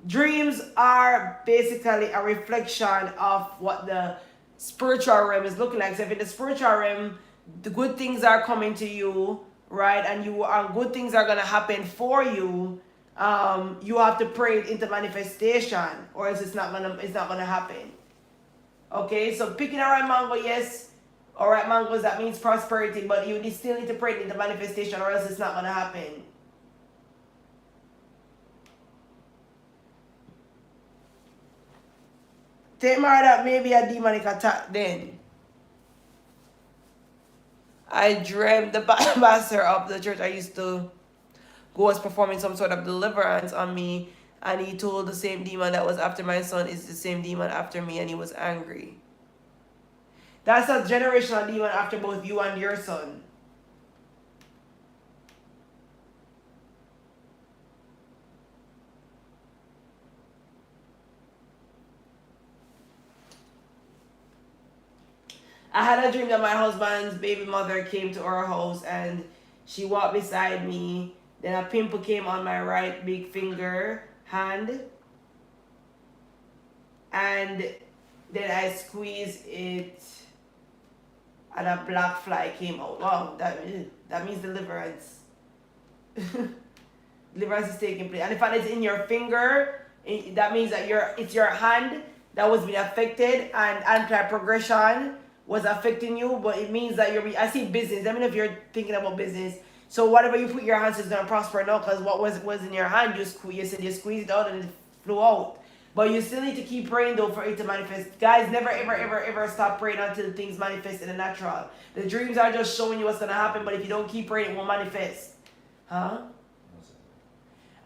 Dreams are basically a reflection of what the spiritual realm is looking like. So if in the spiritual realm, the good things are coming to you, right? And good things are gonna happen for you. You have to pray it into manifestation, or else it's not gonna happen. Okay, so picking a right mango, yes. All right, mangoes, that means prosperity, but you still need to pray it into manifestation, or else it's not gonna happen. Take more that maybe a demonic attack then. I dreamt the pastor of the church I used to go was performing some sort of deliverance on me, and he told the same demon that was after my son is the same demon after me, and he was angry. That's a generational demon after both you and your son. I had a dream that my husband's baby mother came to our house and she walked beside me. Then a pimple came on my right big finger hand. And then I squeezed it and a black fly came out. Wow, that means deliverance. Deliverance is taking place. And if it's in your finger, that means that it's your hand that was being affected and anti-progression was affecting you, but it means that I see business. I mean, if you're thinking about business, so whatever you put your hands is gonna prosper now, because what was in your hand, you said you squeezed it out and it flew out. But you still need to keep praying though for it to manifest. Guys, never ever stop praying until things manifest in the natural. The dreams are just showing you what's gonna happen, but if you don't keep praying, it won't manifest. Huh?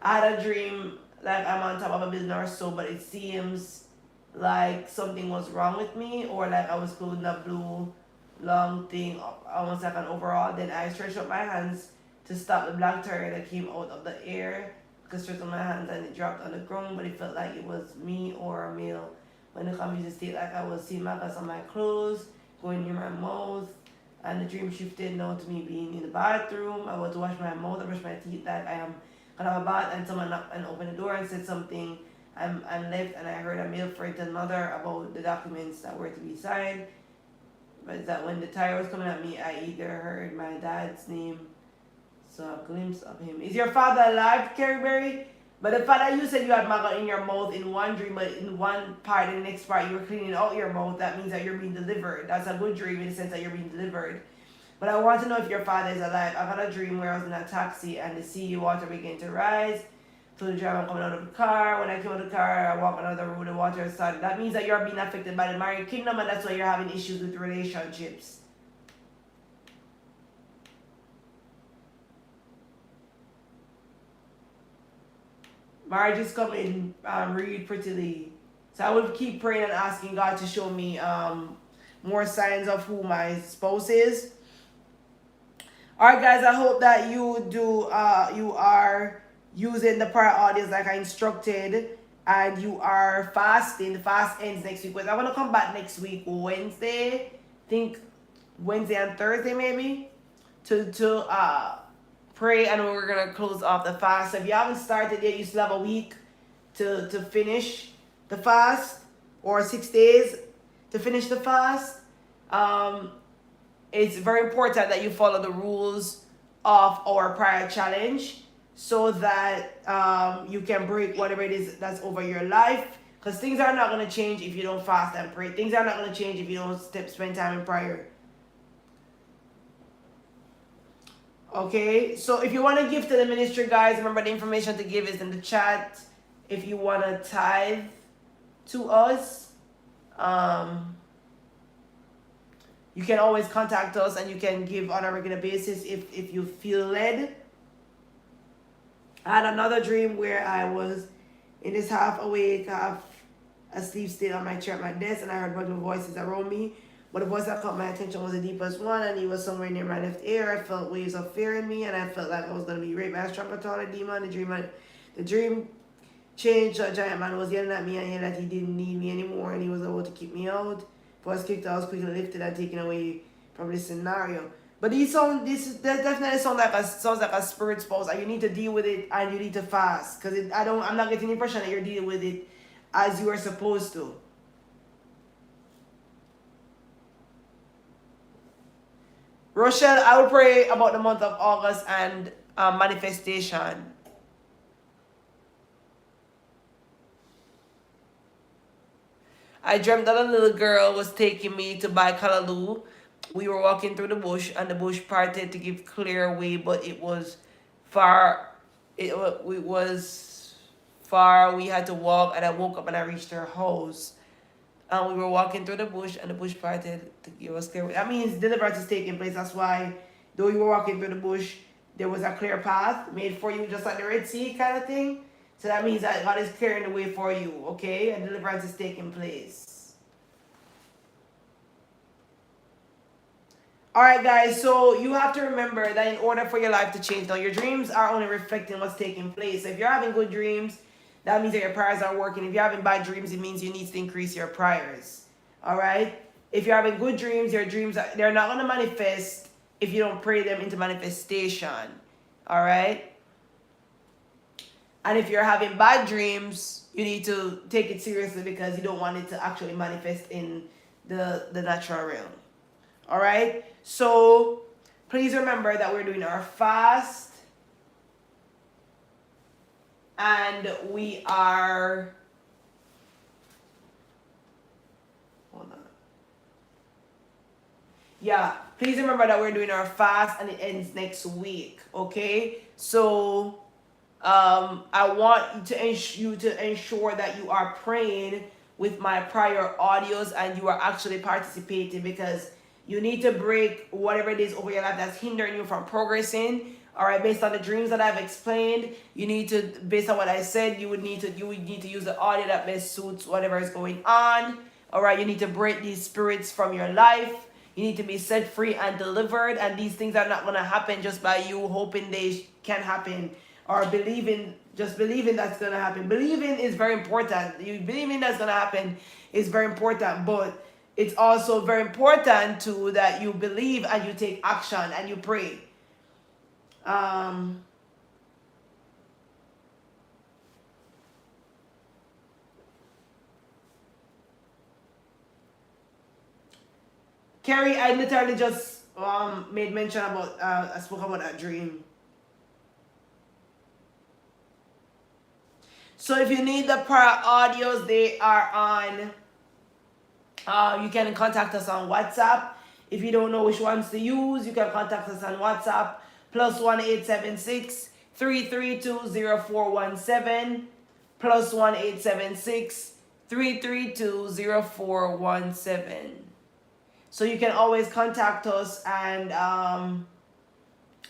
I had a dream like I'm on top of a building or so, but it seems like something was wrong with me, or like I was clothing a blue long thing, almost like an overall. Then I stretched up my hands to stop the black target that came out of the air. I stretched up my hands and it dropped on the ground, but it felt like it was me or a male. When the confusion state, like I was seeing markers on my clothes, going near my mouth, and the dream shifted now to me being in the bathroom. I was to wash my mouth, I brush my teeth like I am gonna have a bath, and someone knocked and opened the door and said something. And left, and I heard a male frightened mother about the documents that were to be signed. But that when the tire was coming at me, I either heard my dad's name, saw a glimpse of him. Is your father alive, Carrie Berry? But the fact that you said you had maggot in your mouth in one dream, but in one part, in the next part, you were cleaning out your mouth, that means that you're being delivered. That's a good dream in the sense that you're being delivered. But I want to know if your father is alive. I had a dream where I was in a taxi and the sea water began to rise. So the driver coming out of the car. When I came out of the car, I walk another road, the water started. That means that you're being affected by the married kingdom, and that's why you're having issues with relationships. Marriage is coming, read prettily. So I would keep praying and asking God to show me more signs of who my spouse is. Alright guys, I hope that you are using the prayer audios like I instructed, and you are fasting. The fast ends next week. I'm gonna come back next week Wednesday. I think Wednesday and Thursday maybe to pray, and we're gonna close off the fast. So if you haven't started yet, you still have a week to finish the fast, or 6 days to finish the fast. It's very important that you follow the rules of our prayer challenge so that you can break whatever it is that's over your life, because things are not going to change if you don't fast and pray. Things are not going to change if you don't spend time in prayer. Okay, so if you want to give to the ministry, guys, remember the information to give is in the chat. If you want to tithe to us, you can always contact us, and you can give on a regular basis if you feel led. I had another dream where I was in this half awake, half asleep state on my chair at my desk, and I heard multiple voices around me. But the voice that caught my attention was the deepest one, and he was somewhere near my left ear. I felt waves of fear in me, and I felt like I was going to be raped by a Strapatona demon. The dream changed. A giant man was yelling at me and yelling that he didn't need me anymore, and he was able to keep me out. If I was kicked out, I was quickly lifted and taken away from this scenario. But this definitely sounds like a spirit spouse, and you need to deal with it, and you need to fast, because I'm not getting the impression that you're dealing with it as you are supposed to. Rochelle, I will pray about the month of August and manifestation. I dreamt that a little girl was taking me to buy callaloo. We were walking through the bush, and the bush parted to give clear way, but it was far. It was far. We had to walk, and I woke up and I reached her house. And we were walking through the bush, and the bush parted to give us clear way. That means deliverance is taking place. That's why, though you were walking through the bush, there was a clear path made for you, just like the Red Sea kind of thing. So that means that God is clearing the way for you, okay? And deliverance is taking place. Alright guys, so you have to remember that in order for your life to change, now your dreams are only reflecting what's taking place. So if you're having good dreams, that means that your prayers are working. If you're having bad dreams, it means you need to increase your prayers. Alright? If you're having good dreams, your dreams, they're not going to manifest if you don't pray them into manifestation. Alright? And if you're having bad dreams, you need to take it seriously, because you don't want it to actually manifest in the natural realm. Alright? So, please remember that we're doing our fast. And we are... Hold on. Yeah, please remember that we're doing our fast, and it ends next week. Okay? So... I want you to ensure that you are praying with my prior audios and you are actually participating, because you need to break whatever it is over your life that's hindering you from progressing. All right, based on the dreams that I've explained, you need to, based on what I said, you would need to use the audio that best suits whatever is going on. All right, you need to break these spirits from your life. You need to be set free and delivered, and these things are not going to happen just by you hoping they can happen. Or just believing that's going to happen. Believing is very important. You believing that's going to happen is very important. But it's also very important too that you believe and you take action and you pray. Carrie, I literally just made mention about, I spoke about that dream. So if you need the prior audios, they are on. You can contact us on WhatsApp. If you don't know which ones to use, you can contact us on WhatsApp. +1 876 332 0417. +1 876 332 0417. So you can always contact us, and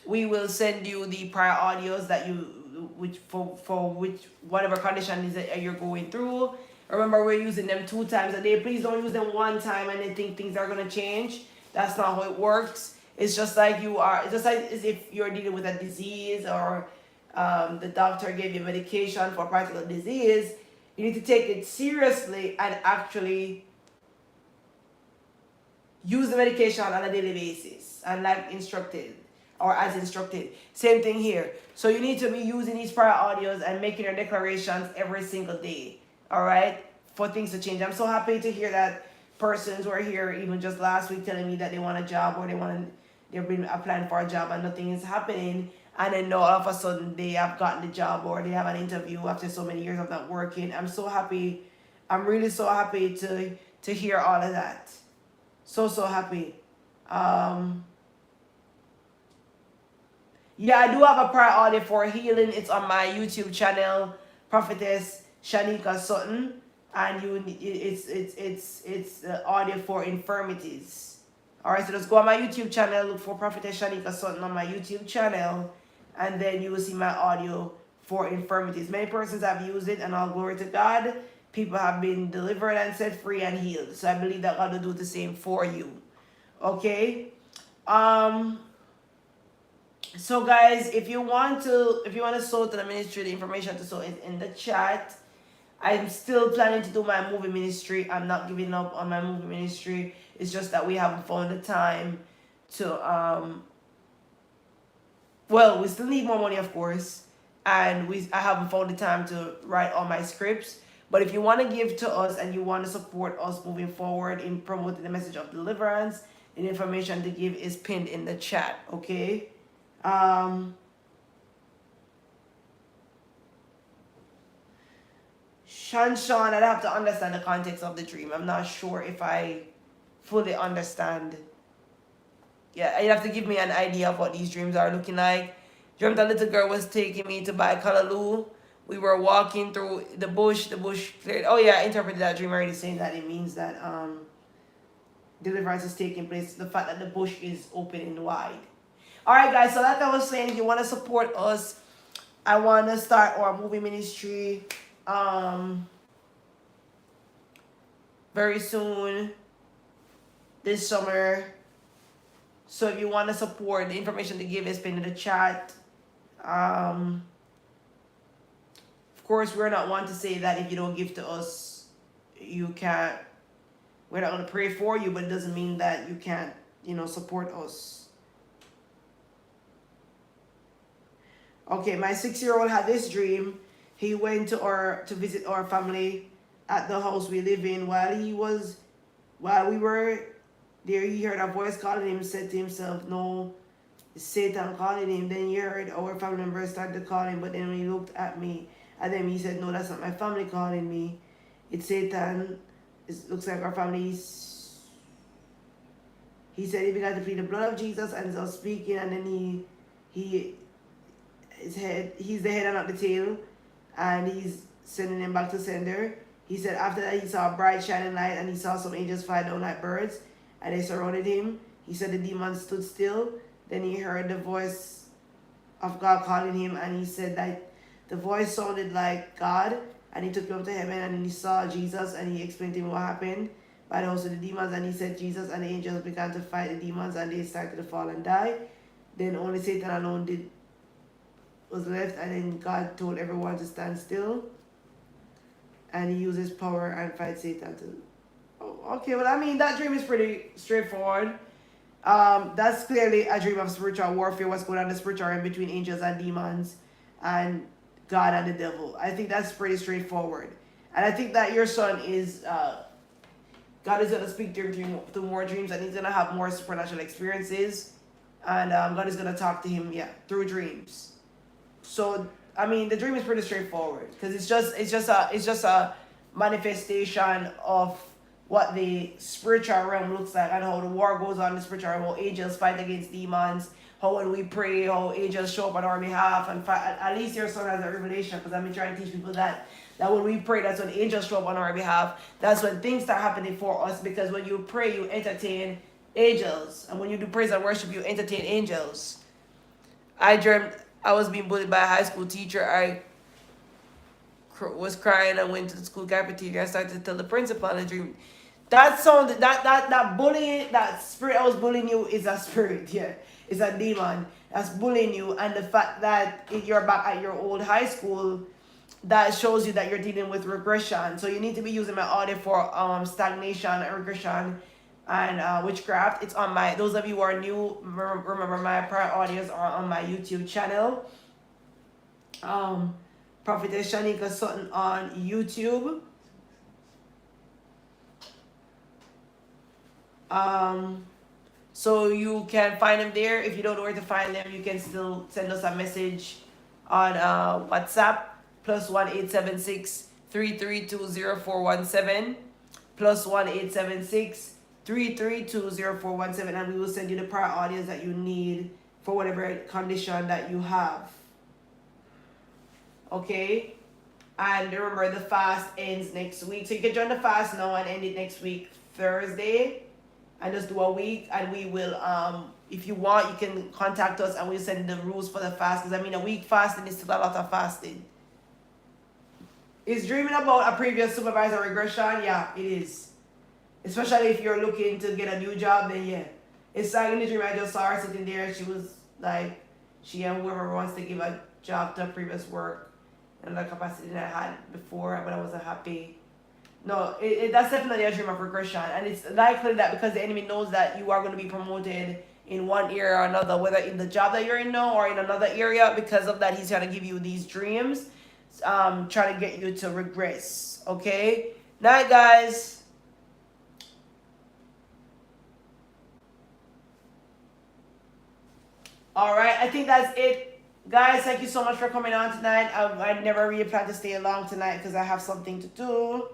we will send you the prior audios that you, which for which whatever condition is that you're going through. Remember, we're using them 2 times a day. Please don't use them 1 time and then think things are gonna change. That's not how it works. It's just like it's just like as if you're dealing with a disease, or the doctor gave you medication for a particular disease. You need to take it seriously and actually use the medication on a daily basis, and like instructed, or as instructed. Same thing here. So you need to be using these prior audios and making your declarations every single day. All right, for things to change. I'm so happy to hear that persons were here even just last week telling me that they want a job, or they've been applying for a job and nothing is happening, and then now all of a sudden they have gotten the job, or they have an interview after so many years of not working. I'm so happy. I'm really so happy to hear all of that. So happy. Yeah, I do have a prior audio for healing. It's on my YouTube channel, Prophetess Shanika Sutton, and it's the audio for infirmities. All right, so just go on my YouTube channel, look for Prophetess Shanika Sutton on my YouTube channel, and then you will see my audio for infirmities. Many persons have used it, and all glory to God. People have been delivered and set free and healed. So I believe that God will do the same for you. Okay. So guys, if you want to sow to the ministry, the information to sow is in the chat. I'm still planning to do my movie ministry. I'm not giving up on my movie ministry. It's just that we haven't found the time to well, we still need more money, of course, and I haven't found the time to write all my scripts. But if you want to give to us and you want to support us moving forward in promoting the message of deliverance, the information to give is pinned in the chat, okay? Sean, I'd have to understand the context of the dream. I'm not sure if I fully understand. Yeah, you'd have to give me an idea of what these dreams are looking like. Dreamt a little girl was taking me to buy Callaloo. We were walking through the bush cleared. Oh yeah, I interpreted that dream already, saying that it means that deliverance is taking place. The fact that the bush is open and wide. Alright guys, so like I was saying, if you want to support us, I want to start our movie ministry very soon this summer. So if you want to support, the information to give is pinned in the chat. Of course, we're not one to say that if you don't give to us, you can't. We're not going to pray for you, but it doesn't mean that you can't, support us. Okay, my 6-year-old had this dream. He went to visit our family at the house we live in. While we were there, he heard a voice calling him. Said to himself, "No, it's Satan calling him." Then he heard our family members started to call him, but then when he looked at me, and then he said, "No, that's not my family calling me. It's Satan. It looks like our family's." He said he began to plead the blood of Jesus and was speaking, and then he's the head and not the tail, and he's sending him back to sender. He said after that he saw a bright shining light, and he saw some angels fly down like birds, and they surrounded him. He said the demons stood still. Then he heard the voice of God calling him, and he said that the voice sounded like God, and he took him up to heaven, and he saw Jesus, and he explained to him what happened by the host of the demons, and he said Jesus and the angels began to fight the demons, and they started to fall and die. Then only Satan alone was left, and then God told everyone to stand still, and he used his power and fight Satan to. Oh, okay, well, I mean, that dream is pretty straightforward. That's clearly a dream of spiritual warfare, what's going on in the spiritual realm between angels and demons and God and the devil. I think that's pretty straightforward. And I think that your son is, God is going to speak through more dreams, and he's going to have more supernatural experiences. And God is going to talk to him, through dreams. So I mean, the dream is pretty straightforward because it's just a manifestation of what the spiritual realm looks like and how the war goes on in the spiritual realm, how angels fight against demons, how when we pray, how angels show up on our behalf and fight. At least your son has a revelation because I've been trying to teach people that when we pray, that's when angels show up on our behalf. That's when things start happening for us because when you pray, you entertain angels, and when you do praise and worship, you entertain angels. I dreamt I was being bullied by a high school teacher. I was crying. I went to the school cafeteria. I started to tell the principal in the dream. That sound, that bullying, that spirit I was bullying you is a spirit, yeah. It's a demon that's bullying you. And the fact that you're back at your old high school, that shows you that you're dealing with regression. So you need to be using my audio for stagnation and regression and witchcraft. It's on my, those of you who are new, remember my prior audios are on my YouTube channel. Prophetess Shanika Sutton on YouTube. So you can find them there. If you don't know where to find them, you can still send us a message on WhatsApp, +1-876 332 +1-876 332 and we will send you the prior audios that you need for whatever condition that you have. Okay? And remember, the fast ends next week. So you can join the fast now and end it next week, Thursday. And just do a week, and we will, if you want, you can contact us and we'll send the rules for the fast. Because I mean, a week fasting is still a lot of fasting. Is dreaming about a previous supervisor regression? Yeah, it is. Especially if you're looking to get a new job, then yeah. It's like in the dream I just saw her sitting there. She was like, she and whoever wants to give a job to previous work and the capacity that I had before, but I wasn't happy. No, that's definitely a dream of regression. And it's likely that because the enemy knows that you are going to be promoted in one area or another, whether in the job that you're in now or in another area, because of that, he's trying to give you these dreams, trying to get you to regress. Okay? Night, guys. All right, I think that's it. Guys, thank you so much for coming on tonight. I never really planned to stay long tonight because I have something to do.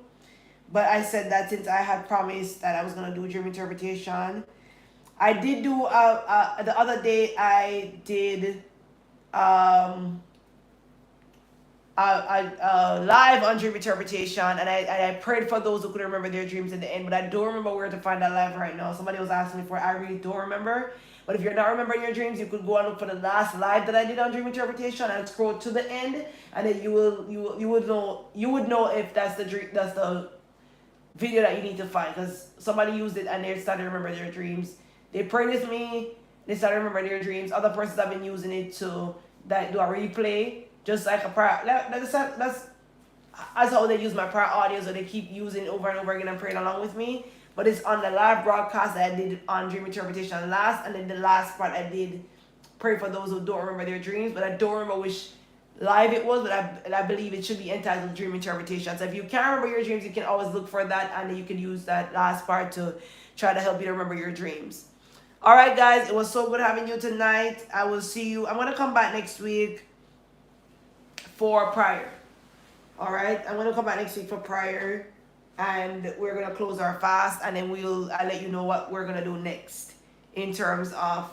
But I said that since I had promised that I was going to do dream interpretation. I did do, the other day I did a live on dream interpretation. And I prayed for those who couldn't remember their dreams in the end. But I don't remember where to find that live right now. Somebody was asking me for it. I really don't remember. But if you're not remembering your dreams, you could go and look for the last live that I did on dream interpretation and scroll to the end, and then you would know if that's the dream, that's the video that you need to find, because somebody used it and they started to remember their dreams. They prayed with me, they started to remember their dreams. Other persons have been using it to that do a replay, just like a prior. That's how they use my prior audio, so they keep using it over and over again and praying along with me. But it's on the live broadcast that I did on dream interpretation last, and then the last part I did pray for those who don't remember their dreams, but I don't remember which live it was, but I believe it should be entitled dream interpretation. So if you can't remember your dreams, you can always look for that, and then you can use that last part to try to help you to remember your dreams. All right, guys, it was so good having you tonight. I will see you. I'm going to come back next week for prayer. All right, I'm going to come back next week for prayer. And we're going to close our fast, and then I'll let you know what we're going to do next in terms of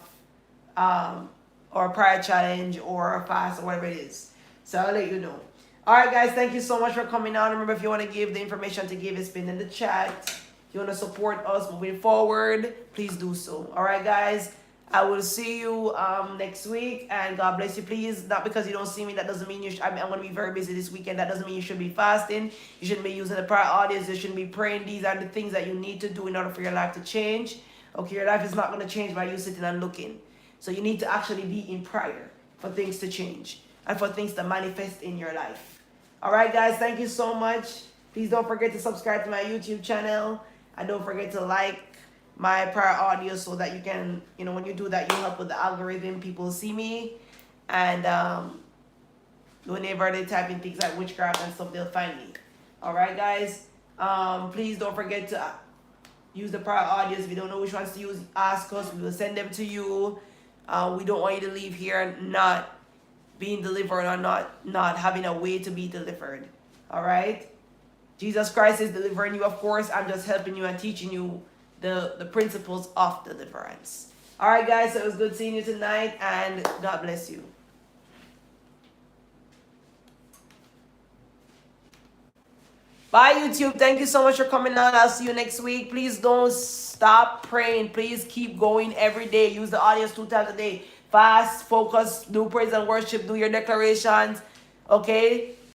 or prayer challenge or a fast or whatever it is. So I'll let you know. All right, guys, thank you so much for coming on. Remember, if you want to give, the information to give is pinned in the chat. If you want to support us moving forward, please do so. All right, guys, I will see you next week, and God bless you. Please, not because you don't see me, that doesn't mean I'm going to be very busy this weekend. That doesn't mean you should be fasting. You shouldn't be using the prayer audience. You shouldn't be praying. These are the things that you need to do in order for your life to change. Okay, your life is not going to change by you sitting and looking. So you need to actually be in prayer for things to change and for things to manifest in your life. All right, guys, thank you so much. Please don't forget to subscribe to my YouTube channel. And don't forget to like my prior audio so that you can, when you do that, you help with the algorithm. People see me. And whenever they type in things like witchcraft and stuff, they'll find me. All right, guys. Please don't forget to use the prior audios. If you don't know which ones to use, ask us. We will send them to you. We don't want you to leave here and not being delivered or not having a way to be delivered. All right. Jesus Christ is delivering you, of course. I'm just helping you and teaching you the principles of deliverance. All right, guys. So it was good seeing you tonight, and God bless you. Bye, YouTube. Thank you so much for coming on. I'll see you next week. Please don't stop praying. Please keep going every day. Use the audience 2 times a day. Fast, focus, do praise and worship, do your declarations. Okay?